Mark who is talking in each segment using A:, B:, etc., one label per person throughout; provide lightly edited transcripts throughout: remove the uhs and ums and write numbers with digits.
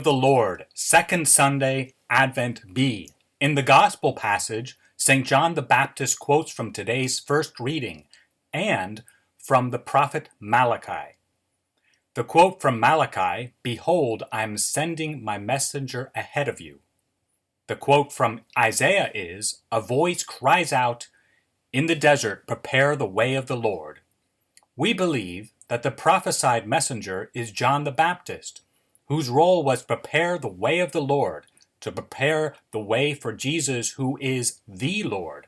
A: the Lord, Second Sunday, Advent B. In the Gospel passage, St. John the Baptist quotes from today's first reading and from the prophet Malachi. The quote from Malachi, "Behold, I am sending my messenger ahead of you." The quote from Isaiah is, "A voice cries out, in the desert, prepare the way of the Lord." We believe that the prophesied messenger is John the Baptist, whose role was to prepare the way of the Lord, to prepare the way for Jesus, who is the Lord.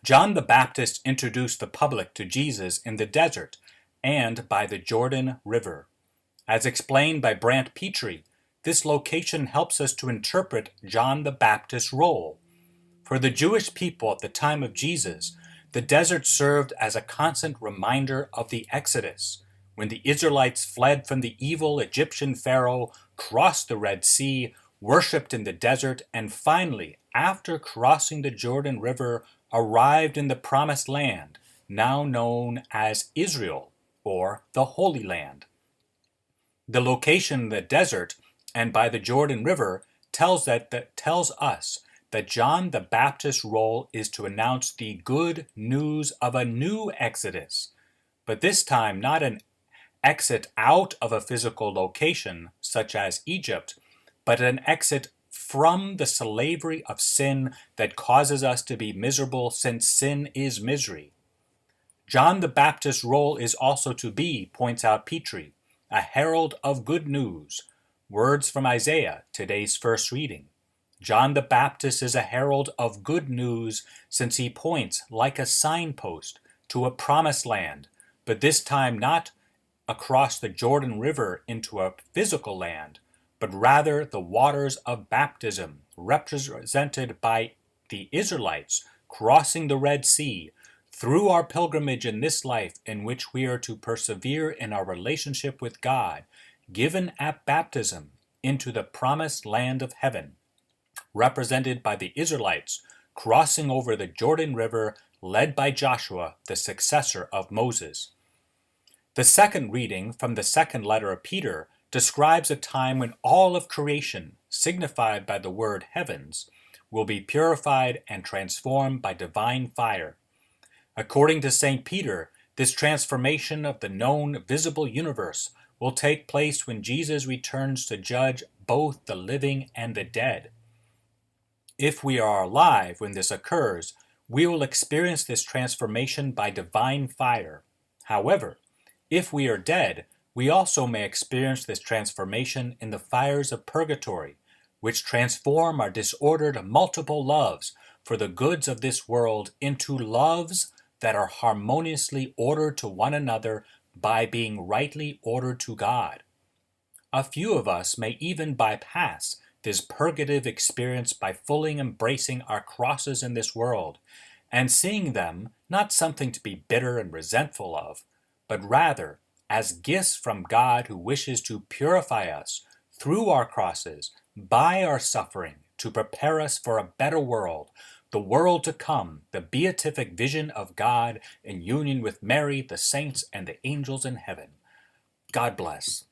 A: John the Baptist introduced the public to Jesus in the desert and by the Jordan River. As explained by Brant Pitre, this location helps us to interpret John the Baptist's role. For the Jewish people at the time of Jesus, the desert served as a constant reminder of the Exodus, when the Israelites fled from the evil Egyptian Pharaoh, crossed the Red Sea, worshipped in the desert, and finally, after crossing the Jordan River, arrived in the Promised Land, now known as Israel, or the Holy Land. The location in the desert and by the Jordan River tells us that John the Baptist's role is to announce the good news of a new Exodus, but this time not an exit out of a physical location, such as Egypt, but an exit from the slavery of sin that causes us to be miserable, since sin is misery. John the Baptist's role is also to be, points out Pitre, a herald of good news. Words from Isaiah, today's first reading. John the Baptist is a herald of good news, since he points, like a signpost, to a promised land, but this time not across the Jordan River into a physical land, but rather the waters of baptism, represented by the Israelites crossing the Red Sea, through our pilgrimage in this life in which we are to persevere in our relationship with God, given at baptism into the promised land of heaven, represented by the Israelites crossing over the Jordan River, led by Joshua, the successor of Moses. The second reading from the second letter of Peter describes a time when all of creation, signified by the word heavens, will be purified and transformed by divine fire. According to St. Peter, this transformation of the known visible universe will take place when Jesus returns to judge both the living and the dead. If we are alive when this occurs, we will experience this transformation by divine fire. However, if we are dead, we also may experience this transformation in the fires of purgatory, which transform our disordered multiple loves for the goods of this world into loves that are harmoniously ordered to one another by being rightly ordered to God. A few of us may even bypass this purgative experience by fully embracing our crosses in this world, and seeing them not something to be bitter and resentful of, but rather as gifts from God, who wishes to purify us through our crosses, by our suffering, to prepare us for a better world, the world to come, the beatific vision of God in union with Mary, the saints, and the angels in heaven. God bless.